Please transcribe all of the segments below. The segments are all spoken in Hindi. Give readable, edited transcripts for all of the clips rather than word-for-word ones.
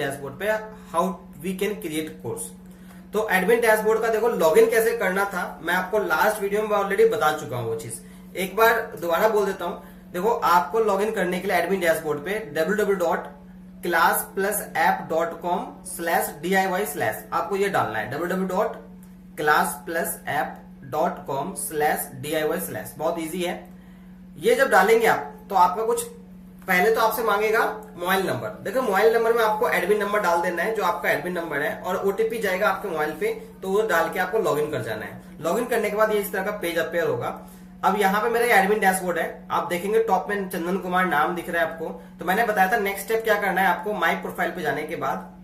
डैशबोर्ड पे how we can create course. तो एडमिन डैशबोर्ड का देखो लॉगिन कैसे करना था, मैं आपको लास्ट वीडियो में ऑलरेडी बता चुका हूं वो चीज। एक बार दोबारा बोल देता हूं। देखो आपको लॉगिन करने के लिए एडमिन डैशबोर्ड पे www.class+app.com/diy/ आपको ये डालना है www.class+app.com/diy/। बहुत इजी है। ये जब डालेंगे आप तो आपका कुछ पहले तो आपसे मांगेगा मोबाइल नंबर। देखो मोबाइल नंबर में आपको एडमिन नंबर डाल देना है जो आपका एडमिन नंबर है, और ओटीपी जाएगा आपके मोबाइल पे, तो वो डाल के आपको लॉगिन कर जाना है। लॉगिन करने के बाद ये इस तरह का पेज अपेयर होगा। अब यहाँ पे मेरा एडमिन डैशबोर्ड है, आप देखेंगे टॉप में चंदन कुमार नाम दिख रहा है आपको। तो मैंने बताया था नेक्स्ट स्टेप क्या करना है आपको, माई प्रोफाइल पे जाने के बाद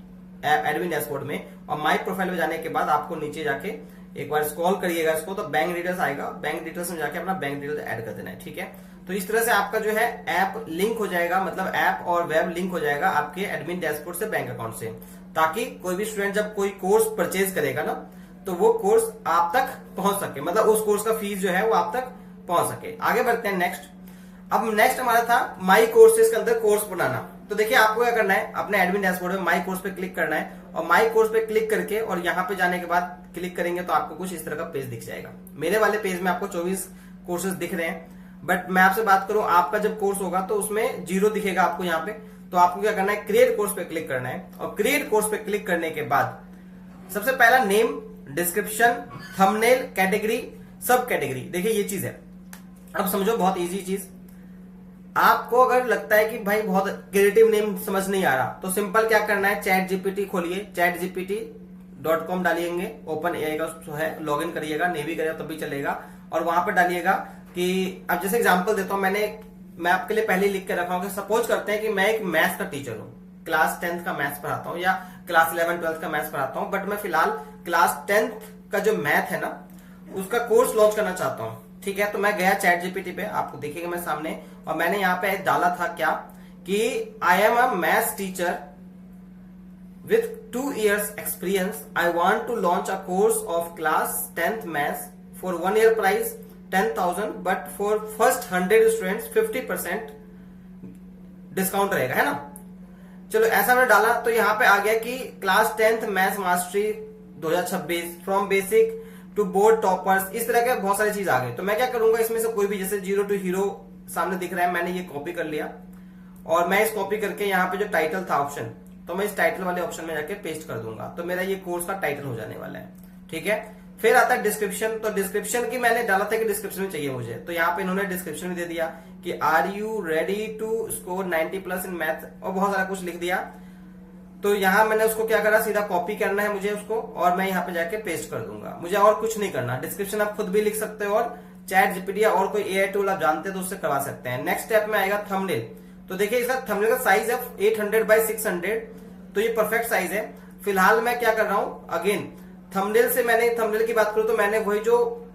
एडमिन डैशबोर्ड में, और माई प्रोफाइल पे जाने के बाद आपको नीचे जाके एक बार स्क्रॉल करिएगा इसको, तो बैंक डिटेल्स आएगा, बैंक डिटेल्स में जाके अपना बैंक डिटेल्स ऐड कर देना है। ठीक है, तो इस तरह से आपका जो है ऐप लिंक हो जाएगा, मतलब ऐप और वेब लिंक हो जाएगा आपके एडमिन डैशबोर्ड से बैंक अकाउंट से, ताकि कोई भी स्टूडेंट जब कोई कोर्स परचेज करेगा ना तो वो कोर्स आप तक पहुंच सके, मतलब उस कोर्स का फीस जो है वो आप तक पहुंच सके। आगे बढ़ते हैं नेक्स्ट। अब नेक्स्ट हमारा था माई कोर्सेज के अंदर कोर्स बनाना। तो देखिए आपको क्या करना है, अपने एडमिन डैशबोर्ड में माई कोर्स पे क्लिक करना है, और माई कोर्स पे क्लिक करके और यहाँ पे जाने के बाद क्लिक करेंगे तो आपको कुछ इस तरह का पेज दिख जाएगा। मेरे वाले पेज में आपको 24 कोर्सेज दिख रहे हैं, बट मैं आपसे बात करूं आपका जब कोर्स होगा तो उसमें 0 दिखेगा आपको यहाँ पे। तो आपको क्या करना है, क्रिएट कोर्स पे क्लिक करना है, और क्रिएट कोर्स पे क्लिक करने के बाद सबसे पहला नेम, डिस्क्रिप्शन, थंबनेल, कैटेगरी, सब कैटेगरी। देखिए ये चीज है, अब समझो बहुत इजी चीज। आपको अगर लगता है कि भाई बहुत क्रिएटिव नेम समझ नहीं आ रहा, तो सिंपल क्या करना है, चैट जीपीटी खोलिए, chatgpt.com डालिएंगे, ओपन एआई का जो है लॉगिन करिएगा, नहीं भी करेगा तब भी चलेगा, और वहां पर डालिएगा कि अब जैसे एग्जांपल देता हूं, मैं आपके लिए पहले लिख के रखा हूं कि सपोज करते हैं कि मैं एक मैथ्स का टीचर हूं, क्लास 10th का मैथ्स पढ़ाता हूं या क्लास 11 12th का मैथ्स पढ़ाता हूं, बट मैं फिलहाल क्लास 10th का जो मैथ है ना उसका कोर्स लॉन्च करना चाहता हूं। ठीक है, तो मैं गया चैट जीपीटी पे, आपको दिखेगा मैं सामने, और मैंने यहाँ पे डाला था क्या कि I am a maths teacher with 2 years experience. I want to launch a course of class 10th maths for 1 year price 10,000, but for first 100 students 50% discount रहेगा, है ना। चलो ऐसा मैंने डाला तो यहाँ पे आ गया कि class 10th maths mastery 2026 from basic to board toppers, इस तरह के बहुत सारी चीज आ गई। तो मैं क्या करूंगा, इसमें से कोई भी, जैसे 0 to हीरो सामने दिख रहा है, मैंने ये कॉपी कर लिया, और मैं इस कॉपी करके यहाँ पे जो टाइटल था ऑप्शन, तो मैं इस टाइटल वाले ऑप्शन में जाके पेस्ट कर दूंगा, तो मेरा ये कोर्स का टाइटल हो जाने वाला है। ठीक है, फिर आता है डिस्क्रिप्शन। तो डिस्क्रिप्शन की मैंने डाला था कि डिस्क्रिप्शन में चाहिए मुझे, तो यहाँ पे इन्होंने डिस्क्रिप्शन में दे दिया कि are you ready to score 90+ in math, और बहुत सारा कुछ लिख दिया। तो यहाँ मैंने उसको क्या करा, सीधा कॉपी करना है मुझे उसको, और मैं यहाँ पे जाके पेस्ट कर दूंगा, मुझे और कुछ नहीं करना। डिस्क्रिप्शन आप खुद भी लिख सकते हो, और चैट जीपीटी या और कोई एआई टूल आप जानते हैं तो उससे करवा सकते हैं। नेक्स्ट स्टेप में आएगा थंबनेल। तो देखिए इसका थंबनेल का साइज है 800 by 600, तो ये परफेक्ट साइज है। फिलहाल मैं क्या कर रहा हूं, अगेन थंबनेल से, मैंने थंबनेल की बात करूं तो मैंने वही जो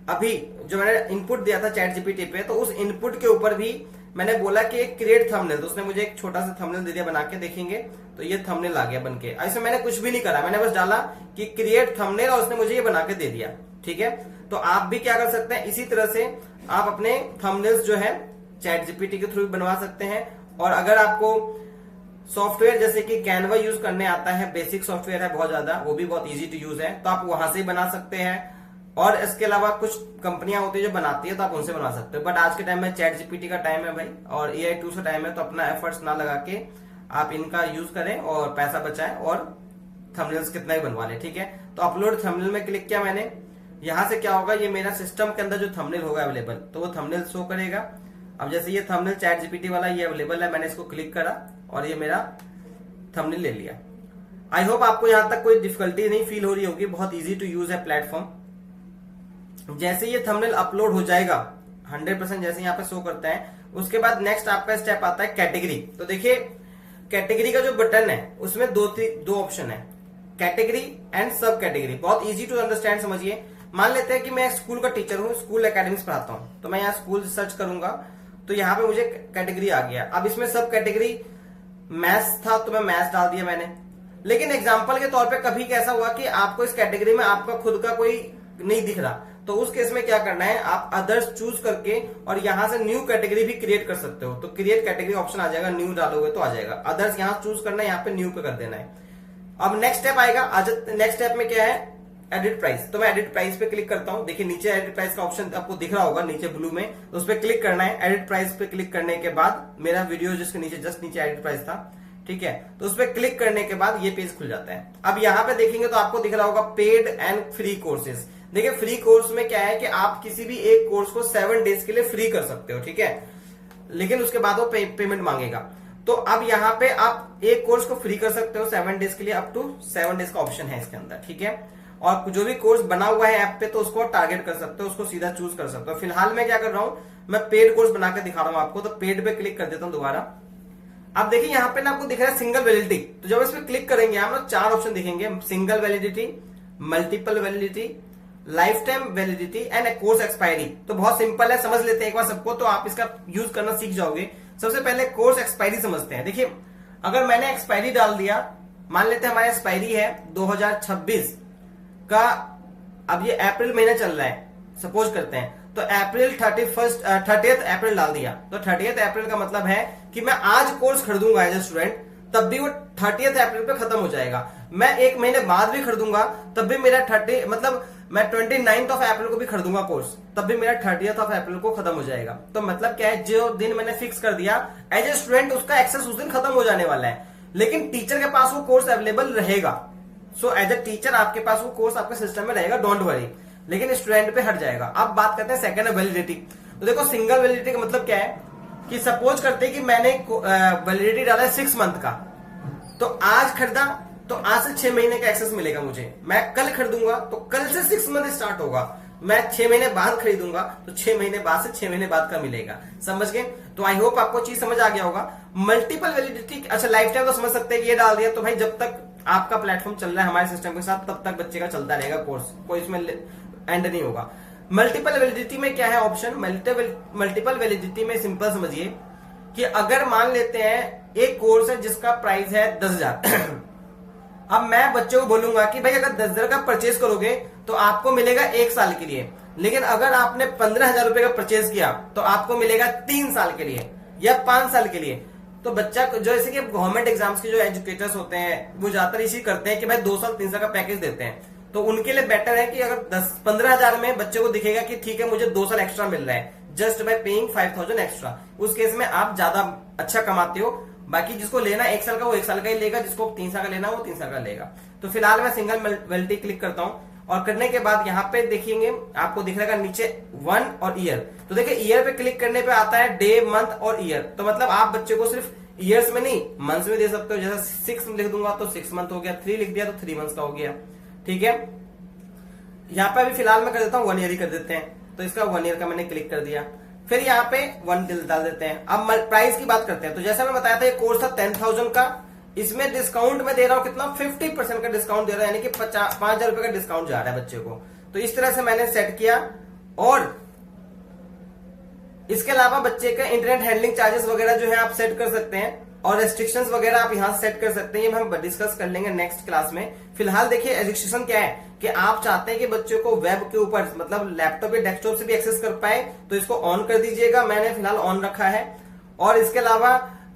अभी जो मैंने इनपुट दिया था चैट जीपीटी पे, तो उस इनपुट के ऊपर भी मैंने बोला कि एक क्रिएट थंबनेल, तो उसने मुझे एक छोटा सा थंबनेल दे दिया बना के, देखेंगे तो ये थंबनेल आ गया बनके। ऐसे मैंने कुछ भी नहीं करा, मैंने बस डाला कि क्रिएट थंबनेल और उसने मुझे ये बना के दे दिया। ठीक है, तो आप भी क्या कर सकते हैं, इसी तरह से आप अपने थंबनेल्स जो है चैट जीपीटी के थ्रू बनवा सकते हैं। और अगर आपको सॉफ्टवेयर जैसे कि कैनवा यूज करने आता है, बेसिक सॉफ्टवेयर है बहुत ज्यादा, वो भी बहुत इजी टू यूज है, तो आप वहां से बना सकते हैं। और इसके अलावा कुछ कंपनियां होती है जो बनाती है, तो आप उनसे बना सकते हो। बट आज के टाइम में चैट जीपीटी का टाइम है भाई, और एआई टूल्स का टाइम है, तो अपना एफर्ट्स ना लगा के आप इनका यूज करें और पैसा बचाएं, और थंबनेल्स कितना ही बनवा लें। ठीक है, तो अपलोड थंबनेल में क्लिक किया मैंने, यहां से क्या होगा, ये मेरा सिस्टम के अंदर जो थंबनेल होगा अवेलेबल, तो वो थंबनेल शो करेगा। अब जैसे ये थंबनेल चैट जीपीटी वाला ये अवेलेबल है, मैंने इसको क्लिक करा और ये मेरा थंबनेल ले लिया। आई होप आपको यहां तक कोई डिफिकल्टी नहीं फील हो रही होगी, बहुत इजी टू यूज है प्लेटफॉर्म। जैसे ये थंबनेल अपलोड हो जाएगा 100% जैसे यहाँ पे शो करता है, उसके बाद नेक्स्ट आपका स्टेप आता है कैटेगरी। तो देखिए कैटेगरी का जो बटन है उसमें दो ऑप्शन है, कैटेगरी एंड सब कैटेगरी। बहुत इजी टू अंडरस्टैंड, समझिए। मान लेते हैं कि मैं स्कूल का टीचर हूँ, स्कूल एकेडमिक्स पढ़ाता हूँ, तो मैं यहाँ स्कूल सर्च करूंगा तो यहाँ पे मुझे कैटेगरी आ गया। अब इसमें सब कैटेगरी मैथ्स था तो मैं मैथ्स डाल दिया मैंने। लेकिन एग्जाम्पल के तौर पे कभी कैसा हुआ कि आपको इस कैटेगरी में आपका खुद का कोई नहीं दिख रहा, तो उस केस में क्या करना है, आप अदर्स चूज करके और यहां से न्यू कैटेगरी भी क्रिएट कर सकते हो। तो क्रिएट कैटेगरी ऑप्शन आ जाएगा, न्यू डालोगे तो आ जाएगा। अदर्स यहां चूज करना है, यहाँ पे न्यू पे कर देना है। अब नेक्स्ट स्टेप आएगा। नेक्स्ट स्टेप में क्या है, एडिट प्राइस। तो मैं एडिट प्राइस पे क्लिक करता हूं। देखिए नीचे एडिट प्राइस का ऑप्शन आपको दिख रहा होगा नीचे ब्लू में, तो उस पर क्लिक करना है। एडिट प्राइस पे क्लिक करने के बाद मेरा वीडियो जिसके नीचे जस्ट नीचे एडिट प्राइस था, ठीक है, तो उस पर क्लिक करने के बाद ये पेज खुल जाता है। अब यहाँ पे देखेंगे तो आपको दिख रहा होगा पेड एंड फ्री कोर्सेज। देखिए फ्री कोर्स में क्या है कि आप किसी भी एक कोर्स को 7 डेज के लिए फ्री कर सकते हो, ठीक है, लेकिन उसके बाद वो पेमेंट मांगेगा। तो अब यहाँ पे आप एक कोर्स को फ्री कर सकते हो 7 डेज के लिए, अप टू 7 डेज का ऑप्शन है इसके अंदर, ठीक है। और जो भी कोर्स बना हुआ है ऐप पे तो उसको टारगेट कर सकते हो, उसको सीधा चूज कर सकते हो। फिलहाल मैं क्या कर रहा हूं, मैं पेड कोर्स बना के दिखा रहा हूं आपको। तो पेड पे क्लिक कर देता हूं दोबारा। अब देखिए यहाँ पे ना आपको दिख रहा है सिंगल वैलिडिटी। तो जब इस पे क्लिक करेंगे आप ना 4 ऑप्शन दिखेंगे, single validity, multiple validity, life time validity and course expiry. तो बहुत सिंपल है, समझ लेते हैं एक बार सबको, तो आप इसका यूज करना सीख जाओगे। सबसे पहले कोर्स एक्सपायरी समझते हैं। देखिए अगर मैंने एक्सपायरी डाल दिया, मान लेते हैं हमारी एक्सपायरी है 2026 का, अब ये अप्रैल महीना चल रहा है सपोज करते हैं, तो अप्रैल 30 अप्रैल डाल दिया। तो 30 अप्रैल का मतलब है कि मैं आज कोर्स खरीदूंगा एज ए स्टूडेंट, तब भी वो 30 अप्रैल पे खत्म हो जाएगा। मैं 1 महीने बाद भी खरीदूंगा तब भी मेरा 30 मतलब मैं 29 अप्रैल को भी खरीदूंगा कोर्स, तब भी मेरा 30 अप्रैल को खत्म हो जाएगा। तो मतलब क्या है, जो दिन मैंने फिक्स कर दिया एज ए स्टूडेंट उसका एक्सेस उस दिन खत्म हो जाने वाला है, लेकिन टीचर के पास वो कोर्स अवेलेबल रहेगा। सो एज ए टीचर आपके पास वो कोर्स आपके सिस्टम में रहेगा, डोंट वरी, लेकिन स्टूडेंट पे हट जाएगा। अब बात करते हैं सेकंड वैलिडिटी। तो देखो सिंगल वैलिडिटी का मतलब क्या है कि सपोज करते हैं कि मैंने वैलिडिटी डाला है 6 मंथ का, तो आज खरीदा तो आज से 6 महीने का एक्सेस मिलेगा मुझे। मैं कल खरीदूंगा तो कल से 6 मंथ स्टार्ट होगा। मैं 6 महीने बाद खरीदूंगा तो 6 महीने बाद से 6 महीने बाद का मिलेगा। समझ गए? तो आई होप आपको चीज समझ आ गया होगा। मल्टीपल वैलिडिटी, अच्छा लाइफ टाइम तो समझ सकते हैं कि ये डाल दिया तो भाई जब तक आपका प्लेटफॉर्म चल रहा है हमारे सिस्टम के साथ तब तक बच्चे का चलता रहेगा कोर्स, कोई इसमें एंड नहीं होगा। मल्टीपल वैलिडिटी में क्या है ऑप्शन, मल्टीपल वैलिडिटी में सिंपल समझिए कि अगर मान लेते हैं एक कोर्स है जिसका प्राइस है 10,000 अब मैं बच्चों को बोलूंगा कि भाई अगर 10,000 का परचेज करोगे तो आपको मिलेगा 1 साल के लिए, लेकिन अगर आपने 15,000 रुपए का परचेज किया तो आपको मिलेगा 3 साल के लिए या 5 साल के लिए। तो बच्चा जो जैसे कि गवर्नमेंट एग्जाम्स के जो एजुकेटर्स होते हैं वो ज्यादातर इसी करते हैं कि भाई 2 साल 3 साल का पैकेज देते हैं। तो उनके लिए बेटर है कि अगर 10-15,000 में बच्चे को दिखेगा कि ठीक है मुझे 2 साल एक्स्ट्रा मिल रहा है जस्ट बाय पेइंग 5,000 एक्स्ट्रा, उस केस में आप ज्यादा अच्छा कमाते हो। बाकी जिसको लेना 1 साल का वो 1 साल का ही लेगा, जिसको 3 साल का लेना वो 3 साल का लेगा। तो फिलहाल मैं सिंगल वैलिडिटी क्लिक करता हूं और करने के बाद यहाँ पे देखेंगे आपको दिख रहा है नीचे 1 और ईयर। तो देखिए ईयर पे क्लिक करने पे आता है डे, मंथ और ईयर। तो मतलब आप बच्चे को सिर्फ ईयर्स में नहीं मंथ्स में दे सकते हो। जैसे 6 लिख दूंगा तो 6 मंथ हो गया, 3 लिख दिया तो 3 मंथ्स का हो गया, ठीक है। यहाँ पे अभी फिलहाल मैं कर देता हूँ 1 ईयर ही कर देते हैं। तो इसका 1 ईयर का मैंने क्लिक कर दिया, फिर यहाँ पे 1 डाल देते हैं। अब प्राइस की बात करते हैं। तो जैसा मैं बताया था ये कोर्स था 10,000 का, इसमें डिस्काउंट में दे रहा हूं कितना 50% का डिस्काउंट दे रहा है, यानी कि 5,000 रुपए का डिस्काउंट जा रहा है बच्चे को। तो इस तरह से मैंने सेट किया। और इसके अलावा बच्चे का इंटरनेट हैंडलिंग चार्जेस वगैरह जो है आप सेट कर सकते हैं और रेस्ट्रिक्शंस वगैरह आप यहां सेट कर सकते हैं। ये हम डिस्कस कर लेंगे नेक्स्ट क्लास में। फिलहाल देखिए एजुकेशन क्या है कि आप चाहते हैं कि बच्चे को वेब के ऊपर मतलब लैपटॉप या डेस्कटॉप से भी एक्सेस कर पाए, तो इसको ऑन कर दीजिएगा। मैंने फिलहाल ऑन रखा है। और इसके अलावा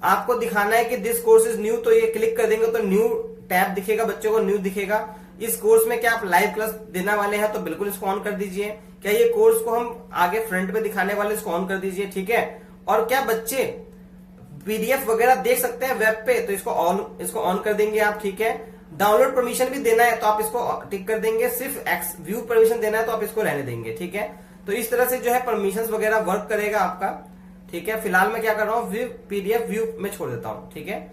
आपको दिखाना है कि दिस कोर्स इज न्यू, तो ये क्लिक कर देंगे तो न्यू टैब दिखेगा, बच्चों को न्यू दिखेगा। इस कोर्स में क्या आप लाइव क्लास देने वाले हैं तो बिल्कुल इसको ऑन कर दीजिए। क्या ये कोर्स को हम आगे फ्रंट पे दिखाने वाले, इसको ऑन कर दीजिए, ठीक है। और क्या बच्चे पीडीएफ वगैरह देख सकते हैं वेब पे, तो इसको ऑन कर देंगे आप, ठीक है। डाउनलोड परमिशन भी देना है तो आप इसको टिक कर देंगे। सिर्फ व्यू परमिशन देना है तो आप इसको रहने देंगे, ठीक है। तो इस तरह से जो है परमिशंस वगैरह वर्क करेगा आपका, ठीक है। फिलहाल मैं क्या कर रहा हूं, पीडीएफ व्यू में छोड़ देता हूं, ठीक है।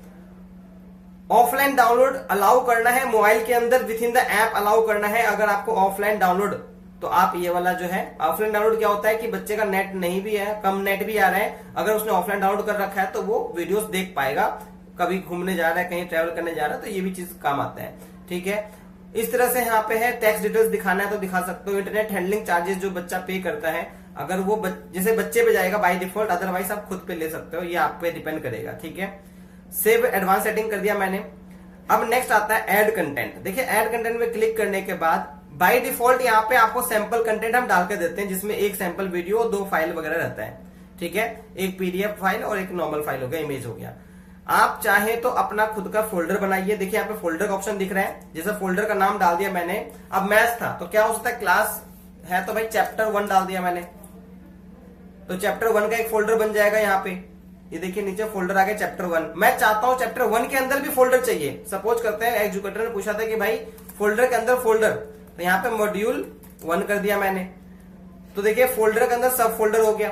ऑफलाइन डाउनलोड अलाउ करना है मोबाइल के अंदर, with in the app allow करना है। अगर आपको ऑफलाइन डाउनलोड, तो आप ये वाला जो है ऑफलाइन डाउनलोड क्या होता है कि बच्चे का नेट नहीं भी है, कम नेट भी आ रहा है, अगर उसने ऑफलाइन डाउनलोड कर रखा है तो वो वीडियोस देख पाएगा। कभी घूमने जा रहा है, कहीं ट्रेवल करने जा रहा है, तो ये भी चीज काम आता है, ठीक है। इस तरह से यहाँ पे है टैक्स डिटेल्स दिखाना है तो दिखा सकते हो। इंटरनेट हैंडलिंग चार्जेस जो बच्चा पे करता है, अगर वो जैसे बच्चे पे जाएगा बाय डिफॉल्ट, अदरवाइज आप खुद पे ले सकते हो, ये आप पे डिपेंड करेगा, ठीक है। सेव एडवांस सेटिंग कर दिया मैंने। अब नेक्स्ट आता है ऐड कंटेंट। देखिए ऐड कंटेंट में क्लिक करने के बाद बाय डिफॉल्ट यहाँ पे आपको सैंपल कंटेंट हम डाल के देते हैं, जिसमें एक सैंपल वीडियो और 2 फाइल वगैरह रहता है, ठीक है, एक पीडीएफ फाइल और एक नॉर्मल फाइल हो गया, इमेज हो गया। आप चाहे तो अपना खुद का फोल्डर बनाइए। देखिए यहाँ पे फोल्डर का ऑप्शन दिख रहा है, जैसे फोल्डर का नाम डाल दिया मैंने। अब मैथ्स था तो क्या हो सकता है, क्लास है तो भाई चैप्टर 1 डाल दिया मैंने, तो चैप्टर 1 का एक फोल्डर बन जाएगा यहाँ पे। ये देखिए नीचे फोल्डर आ गया चैप्टर 1। मैं चाहता हूं चैप्टर 1 के अंदर भी फोल्डर चाहिए। सपोज करते हैं एजुकेटर ने पूछा था कि भाई फोल्डर के अंदर फोल्डर, तो यहाँ पे मॉड्यूल 1 कर दिया मैंने। तो देखिए फोल्डर के अंदर सब फोल्डर हो गया।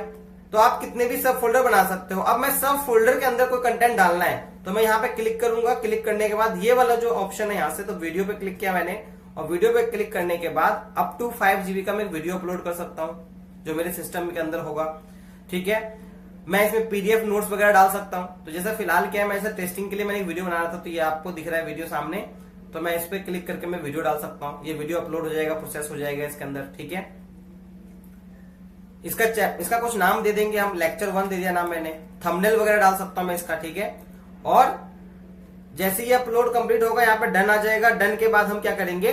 तो आप कितने भी सब फोल्डर बना सकते हो। अब मैं सब फोल्डर के अंदर कोई कंटेंट डालना है तो मैं यहाँ पे क्लिक करूंगा। क्लिक करने के बाद ये वाला जो ऑप्शन है यहाँ से, तो वीडियो पे क्लिक किया मैंने, और वीडियो पे क्लिक करने के बाद अप टू 5 GB का मैं वीडियो अपलोड कर सकता हूँ जो मेरे सिस्टम के अंदर होगा, ठीक है। मैं इसमें पीडीएफ नोट्स वगैरह डाल सकता हूँ। तो जैसा फिलहाल क्या है, मैं इसे टेस्टिंग के लिए मैंने एक वीडियो बना रहा था, तो ये आपको दिख रहा है वीडियो सामने, तो मैं इस पे क्लिक करके मैं वीडियो डाल सकता हूँ। ये वीडियो अपलोड हो जाएगा, प्रोसेस हो जाएगा इसके अंदर, ठीक है। इसका कुछ नाम दे देंगे हम, लेक्चर 1 दे दिया नाम मैंने। थंबनेल वगैरह डाल सकता हूं मैं इसका, ठीक है। और जैसे ये अपलोड कंप्लीट होगा यहाँ पे डन आ जाएगा। डन के बाद हम क्या करेंगे,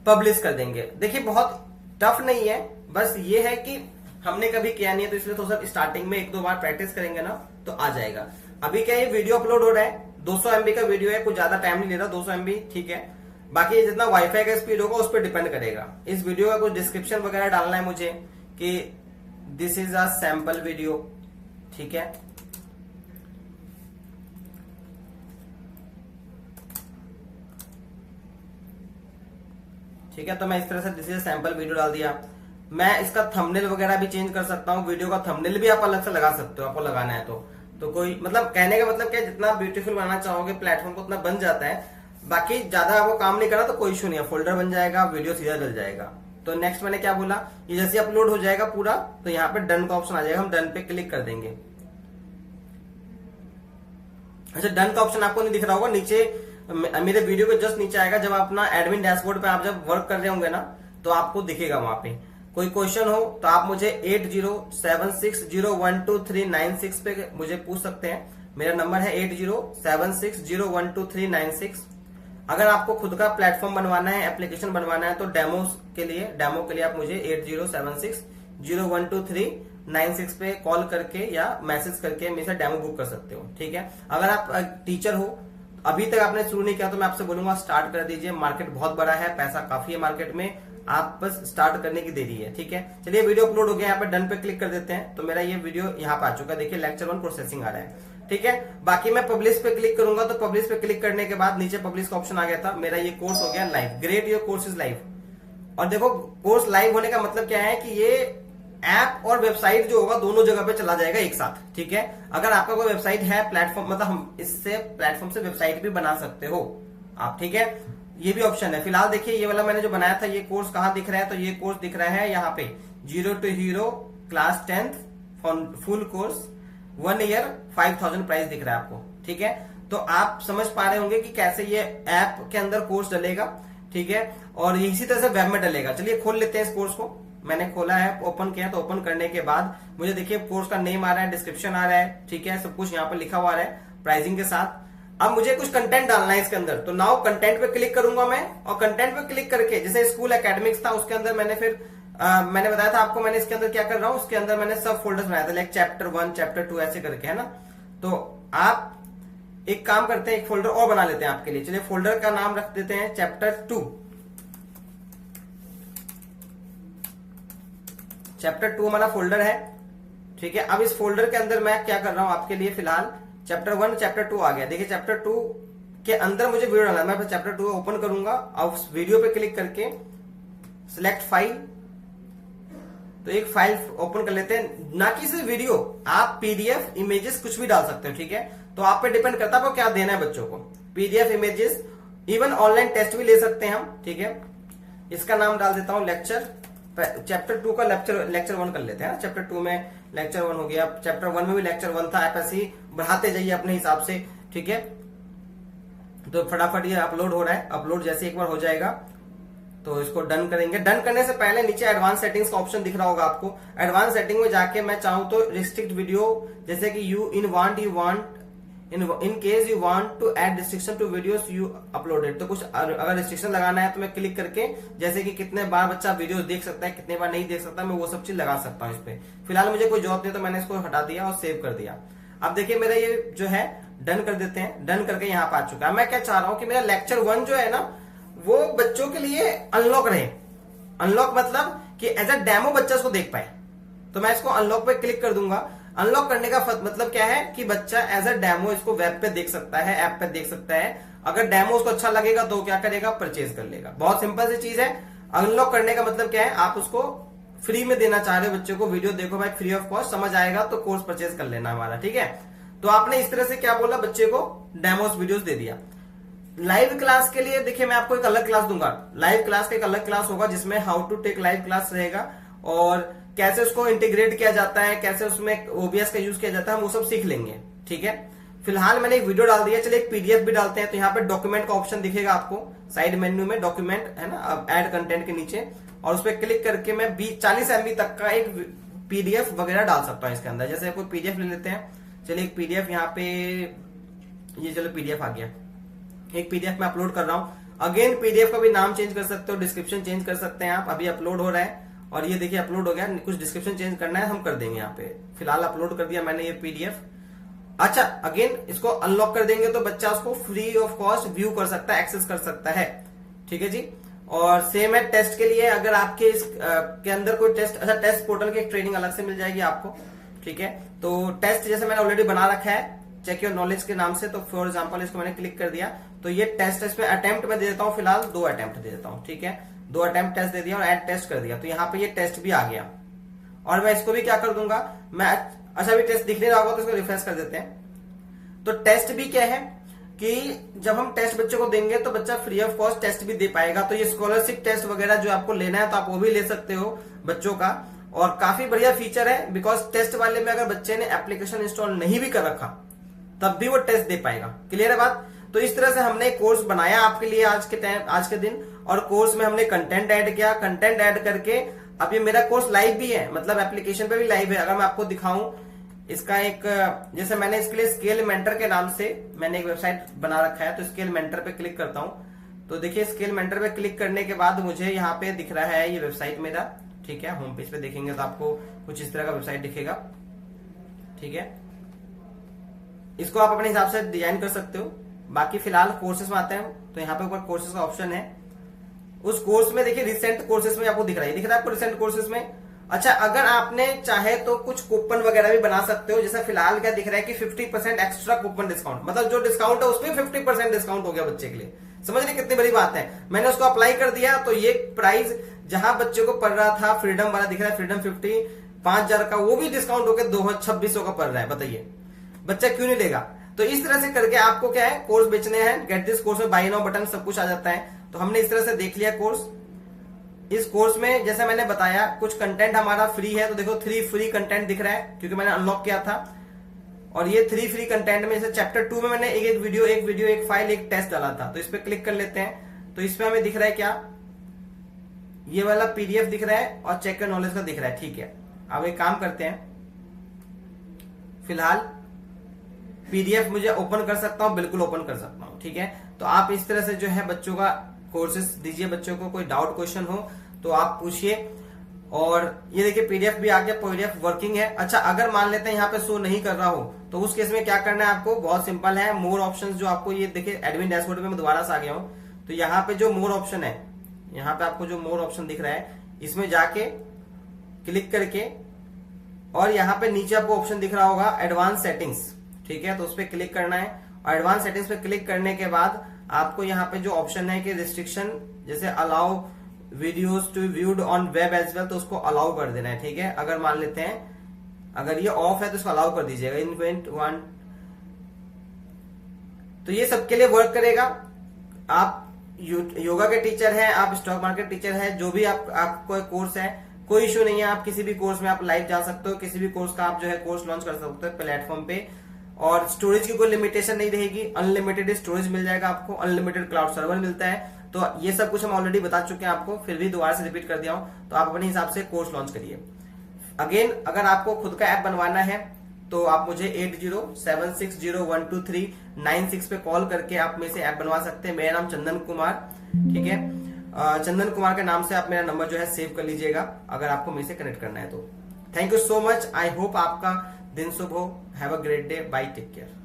पब्लिश कर देंगे। देखिए बहुत टफ नहीं है, बस ये है कि हमने कभी किया नहीं है, तो इसलिए तो सर स्टार्टिंग में 1-2 बार प्रैक्टिस करेंगे ना तो आ जाएगा। अभी क्या ये वीडियो अपलोड हो रहा है, 200 MB का वीडियो है, कुछ ज्यादा टाइम नहीं ले रहा, 200 MB, ठीक है। बाकी जितना वाईफाई का स्पीड होगा उस पर डिपेंड करेगा। इस वीडियो का कुछ डिस्क्रिप्शन वगैरह डालना है मुझे कि this is a sample video, ठीक है। ठीक है, तो मैं इस तरह से दिस इज सैंपल वीडियो डाल दिया। मैं इसका थंबनेल वगैरह भी चेंज कर सकता हूँ। वीडियो का थंबनेल भी आप अलग से लगा सकते हो, आपको लगाना है तो कोई मतलब कहने का मतलब क्या, जितना ब्यूटीफुल बनाना चाहोगे प्लेटफॉर्म को उतना बन जाता है। बाकी ज्यादा आपको काम नहीं करना तो कोई इशू नहीं है, फोल्डर बन जाएगा, वीडियो सीधा डल जाएगा। तो नेक्स्ट मैंने क्या बोला, ये जैसे अपलोड हो जाएगा पूरा तो यहाँ पे डन का ऑप्शन आ जाएगा, हम डन पे क्लिक कर देंगे। अच्छा, डन का ऑप्शन आपको नहीं दिख रहा होगा, नीचे मेरे वीडियो के जस्ट नीचे आएगा। जब अपना एडमिन डैशबोर्ड पे आप जब वर्क कर रहे होंगे ना तो आपको दिखेगा वहां पे। कोई क्वेश्चन हो तो आप मुझे 8076012396 पे मुझे पूछ सकते हैं। मेरा नंबर है 8076012396। अगर आपको खुद का प्लेटफॉर्म बनवाना है, एप्लीकेशन बनवाना है, तो डेमो के लिए आप मुझे 8076012396 पे कॉल करके या मैसेज करके मेरे से डेमो बुक कर सकते हो, ठीक है। अगर आप टीचर हो, अभी तक आपने शुरू नहीं किया, तो मैं आपसे बोलूंगा स्टार्ट कर दीजिए। मार्केट बहुत बड़ा है, पैसा काफी है मार्केट में, आप बस स्टार्ट करने की देरी है, ठीक है। चलिए वीडियो अपलोड हो गया, यहाँ पे डन पे क्लिक कर देते हैं। तो मेरा ये वीडियो यहाँ पे आ चुका है, देखिए लेक्चर 1 प्रोसेसिंग आ रहा है, ठीक है। बाकी मैं पब्लिश पे क्लिक करूंगा, तो पब्लिश पे क्लिक करने के बाद नीचे पब्लिश का ऑप्शन आ गया था। मेरा ये कोर्स हो गया live. Great, your course is live. और देखो कोर्स लाइव होने का मतलब क्या है कि ये ऐप और वेबसाइट जो होगा दोनों जगह पे चला जाएगा एक साथ, ठीक है। अगर आपका कोई वेबसाइट है, प्लेटफॉर्म, मतलब हम इससे प्लेटफॉर्म से वेबसाइट भी बना सकते हो आप, ठीक है। ये भी ऑप्शन है। फिलहाल देखिए ये वाला मैंने जो बनाया था, ये कोर्स कहाँ दिख रहा है, तो ये कोर्स दिख रहा है यहाँ पे 0 to Hero class 10th full course 1 year 5000 price दिख रहा है आपको, ठीक है। तो आप समझ पा रहे होंगे कि कैसे ये ऐप के अंदर कोर्स डलेगा, ठीक है। और इसी तरह से वेब में डलेगा। चलिए खोल लेते हैं इस कोर्स को। मैंने खोला है, ओपन किया, तो ओपन करने के बाद मुझे देखिए कोर्स का नेम आ रहा है, डिस्क्रिप्शन आ रहा है, ठीक है, सब कुछ यहाँ पर लिखा हुआ है प्राइसिंग के साथ। अब मुझे कुछ कंटेंट डालना है इसके अंदर, तो नाउ कंटेंट पे क्लिक करूंगा मैं। और कंटेंट पे क्लिक करके, जैसे स्कूल एकेडमिक्स था उसके अंदर मैंने फिर मैंने बताया था आपको, मैंने इसके अंदर क्या कर रहा हूं, उसके अंदर मैंने सब फोल्डर्स बनाया था, लाइक चैप्टर 1 चैप्टर 2 ऐसे करके, है ना। तो आप एक काम करते हैं, एक फोल्डर और बना लेते हैं आपके लिए। चलिए फोल्डर का नाम रख देते हैं चैप्टर 2। चैप्टर 2 हमारा फोल्डर है, ठीक है। अब इस फोल्डर के अंदर मैं क्या कर रहा हूं आपके लिए, फिलहाल चैप्टर 1 चैप्टर 2 आ गया। देखिए चैप्टर 2 के अंदर मुझे वीडियो डालना है। मैं चैप्टर 2 ओपन करूंगा और उस वीडियो पे क्लिक करके सिलेक्ट फाइल, तो एक फाइल ओपन कर लेते हैं। ना कि सिर्फ वीडियो, आप पीडीएफ इमेजेस कुछ भी डाल सकते हो, ठीक है। तो आप पे डिपेंड करता है आपको क्या देना है बच्चों को, PDF images, even online test भी ले सकते हैं हम, ठीक है। इसका नाम डाल देता हूं लेक्चर, चैप्टर 2 का लेक्चर 1 कर लेते हैं। चैप्टर 2 में लेक्चर 1 हो गया, चैप्टर 1 में भी लेक्चर 1 था। आप ऐसे ही बढ़ाते जाइए अपने हिसाब से, ठीक है। तो फटाफट ये अपलोड हो रहा है। अपलोड जैसे एक बार हो जाएगा तो इसको डन करेंगे। डन करने से पहले नीचे एडवांस सेटिंग्स का ऑप्शन दिख रहा होगा आपको। एडवांस सेटिंग में जाके मैं चाहूं तो रिस्ट्रिक्ट वीडियो, जैसे कि you want in case you want to add restriction to videos you uploaded, तो कुछ अगर रिस्ट्रिक्शन लगाना है तो मैं क्लिक करके जैसे कि कितने बार बच्चा वीडियो देख सकता है, कितने बार नहीं देख सकता, मैं वो सब चीज लगा सकता हूँ इस पे। फिलहाल मुझे कोई जॉब नहीं तो मैंने इसको हटा दिया और सेव कर दिया। अब देखिए मेरा ये जो है डन कर देते हैं, डन करके यहाँ पे आ चुका है। मैं क्या चाह रहा हूँ कि मेरा लेक्चर 1 जो है ना वो बच्चों के लिए अनलॉक रहे। अनलॉक मतलब कि एज अ डेमो बच्चा उसको देख पाए, तो मैं इसको अनलॉक पे क्लिक कर दूंगा। अनलॉक करने का मतलब क्या है कि बच्चा एज अ डेमो इसको वेब पे देख सकता है, ऐप पे देख सकता है। अगर डेमो उसको अच्छा लगेगा तो क्या करेगा, परचेज कर लेगा। बहुत सिंपल सी चीज है। अनलॉक करने का मतलब क्या है, आप उसको फ्री में देना चाह रहे हो बच्चों को, वीडियो देखो भाई फ्री ऑफ कॉस्ट, समझ आएगा तो कोर्स परचेज कर लेना हमारा, ठीक है। तो आपने इस तरह से क्या बोला, बच्चे को डेमोस वीडियोस दे दिया। लाइव क्लास के लिए देखिए मैं आपको एक अलग क्लास दूंगा। लाइव क्लास का एक अलग क्लास होगा जिसमें how to take live class रहेगा और कैसे उसको इंटीग्रेट किया जाता है, कैसे उसमें ओबीएस का यूज किया जाता है, हम वो सब सीख लेंगे, ठीक है। फिलहाल मैंने एक वीडियो डाल दिया, चलिए एक पीडीएफ भी डालते हैं। तो यहाँ पे डॉक्यूमेंट का ऑप्शन दिखेगा आपको साइड मेन्यू में, डॉक्यूमेंट है ना, अब ऐड कंटेंट के नीचे, और उस पर क्लिक करके मैं 40 MB तक का एक पीडीएफ वगैरह डाल सकता हूँ इसके अंदर। जैसे कोई पीडीएफ ले लेते हैं, चलिए एक पीडीएफ यहाँ पे, ये चलो पीडीएफ आ गया, एक पीडीएफ मैं अपलोड कर रहा हूँ। अगेन पीडीएफ का भी नाम चेंज कर सकते हो, डिस्क्रिप्शन चेंज कर सकते हैं आप। अभी अपलोड हो रहा है और ये देखिए अपलोड हो गया, कुछ डिस्क्रिप्शन चेंज करना है हम कर देंगे यहाँ पे। फिलहाल अपलोड कर दिया मैंने ये पीडीएफ। अच्छा अगेन इसको अनलॉक कर देंगे तो बच्चा उसको फ्री ऑफ कॉस्ट व्यू कर सकता है, एक्सेस कर सकता है, ठीक है जी। और सेम है टेस्ट के लिए, अगर आपके इस के अंदर कोई टेस्ट, अच्छा टेस्ट पोर्टल की ट्रेनिंग अलग से मिल जाएगी आपको, ठीक है। तो टेस्ट जैसे मैंने ऑलरेडी बना रखा है चेक योर नॉलेज के नाम से, तो फॉर एग्जाम्पल इसको मैंने क्लिक कर दिया तो ये टेस्ट, इसमें अटेम्प्ट में दे देता हूँ, फिलहाल 2 अटेम्प्ट दे देता हूँ, ठीक है। 2 अटेम्प्ट टेस्ट दे दिया और ऐड टेस्ट कर दिया, तो यहाँ पे ये टेस्ट भी आ गया। और मैं इसको भी क्या कर दूंगा, मैं अच्छा अभी टेस्ट दिख नहीं रहा होगा तो इसको रिफ्रेश कर देते हैं। तो टेस्ट भी क्या है कि जब हम टेस्ट बच्चों को देंगे तो बच्चा फ्री ऑफ कॉस्ट टेस्ट भी दे पाएगा। तो ये स्कॉलरशिप टेस्ट वगैरह जो आपको लेना है तो आप वो भी ले सकते हो बच्चों का, और काफी बढ़िया फीचर है। बिकॉज टेस्ट वाले में अगर बच्चे ने एप्लीकेशन इंस्टॉल नहीं भी कर रखा तब भी वो टेस्ट दे पाएगा। क्लियर है बात। तो इस तरह से हमने कोर्स बनाया आपके लिए आज के दिन, और कोर्स में हमने कंटेंट ऐड किया। कंटेंट ऐड करके अब ये मेरा कोर्स लाइव भी है, मतलब एप्लीकेशन पे भी लाइव है। अगर मैं आपको दिखाऊं इसका एक, जैसे मैंने इसके लिए स्केल मेंटर के नाम से मैंने एक वेबसाइट बना रखा है, तो स्केल मेंटर पे क्लिक करता हूं तो देखिए स्केल मेंटर पे क्लिक करने के बाद मुझे यहाँ पे दिख रहा है ये वेबसाइट मेरा, ठीक है। होम पेज पे देखेंगे तो आपको कुछ इस तरह का वेबसाइट दिखेगा, ठीक है। इसको आप अपने हिसाब से डिजाइन कर सकते हो। बाकी फिलहाल कोर्सेज में आते हैं तो यहाँ पे ऊपर कोर्सेज का ऑप्शन है। उस कोर्स में देखिए रिसेंट कोर्सेज में आपको दिख रहा है आपको रिसेंट कोर्सेज में। अच्छा अगर आपने चाहे तो कुछ कूपन वगैरह भी बना सकते हो। जैसे फिलहाल क्या दिख रहा है कि 50% एक्स्ट्रा कूपन डिस्काउंट, मतलब जो डिस्काउंट है उसमें 50% डिस्काउंट हो गया बच्चे के लिए। समझ रहे कितनी बड़ी बात है। मैंने उसको अप्लाई कर दिया तो ये प्राइस जहां बच्चे को पड़ रहा था, फ्रीडम वाला दिख रहा है, फ्रीडम 50 5000 का, वो भी डिस्काउंट होकर 2600 का पड़ रहा है। बताइए बच्चा क्यों नहीं लेगा। तो इस तरह से करके आपको क्या है कोर्स बेचने हैं। गेट दिस कोर्स में बाय नाउ बटन सब कुछ आ जाता है। तो हमने इस तरह से देख लिया कोर्स। इस कोर्स में जैसे मैंने बताया कुछ कंटेंट हमारा फ्री है, तो देखो 3 फ्री कंटेंट दिख रहा है क्योंकि मैंने अनलॉक किया था। और ये 3 फ्री कंटेंट में जैसे चैप्टर 2 में मैंने एक वीडियो, एक फाइल, एक टेस्ट डाला था। तो इस पे क्लिक कर लेते हैं तो इसमें हमें दिख रहा है क्या, ये वाला पीडीएफ दिख रहा है और चेक योर नॉलेज का दिख रहा है, ठीक है। अब एक काम करते हैं, फिलहाल पीडीएफ मुझे ओपन कर सकता हूं, बिल्कुल ओपन कर सकता हूं, ठीक है। तो आप इस तरह से जो है बच्चों का कोर्सेज दीजिए। बच्चों को कोई डाउट क्वेश्चन हो तो आप पूछिए। और ये देखिए पीडीएफ भी आ गया, पीडीएफ वर्किंग है। अच्छा अगर मान लेते हैं यहाँ पे शो नहीं कर रहा हो तो उस केस में क्या करना है आपको, बहुत सिंपल है। मोर ऑप्शन जो आपको ये देखिए एडमिन डैशबोर्ड में मैं दोबारा से आ गया हूं, तो यहाँ पे जो मोर ऑप्शन है, यहाँ पे आपको जो मोर ऑप्शन दिख रहा है इसमें जाके क्लिक करके, और यहाँ पे नीचे आपको ऑप्शन दिख रहा होगा एडवांस सेटिंग्स, ठीक है। तो उस पर क्लिक करना है और एडवांस सेटिंग्स पे क्लिक करने के बाद आपको यहाँ पे जो ऑप्शन है कि रिस्ट्रिक्शन, जैसे allow videos to viewed on web as well, तो उसको अलाउ कर देना है, ठीक है। अगर मान लेते हैं अगर ये ऑफ है तो इसको अलाउ कर दीजिएगा। इन्वेंट 1, तो ये सबके लिए वर्क करेगा। आप योगा के टीचर हैं, आप स्टॉक मार्केट टीचर है, जो भी आपको कोर्स है, कोई इश्यू नहीं है। आप किसी भी कोर्स में आप लाइव जा सकते हो, किसी भी कोर्स का आप जो है कोर्स लॉन्च कर सकते हो प्लेटफॉर्म पे। और स्टोरेज की कोई लिमिटेशन नहीं रहेगी, अनलिमिटेड स्टोरेज मिल जाएगा आपको, अनलिमिटेड क्लाउड सर्वर मिलता है। तो ये सब कुछ हम ऑलरेडी बता चुके हैं आपको, फिर भी दोबारा से रिपीट कर दिया हूं। तो आप अपने हिसाब से कोर्स लॉन्च करिए। अगेन अगर आपको खुद का ऐप बनवाना है तो आप मुझे 8076012396 पे कॉल करके आप मेरे से ऐप बनवा सकते हैं। मेरा नाम चंदन कुमार, ठीक है। चंदन कुमार के नाम से आप मेरा नंबर जो है सेव कर लीजिएगा अगर आपको मेरे से कनेक्ट करना है तो। Thank you so much. I hope आपका दिन शुभ हो। Have a great day. Bye, take care.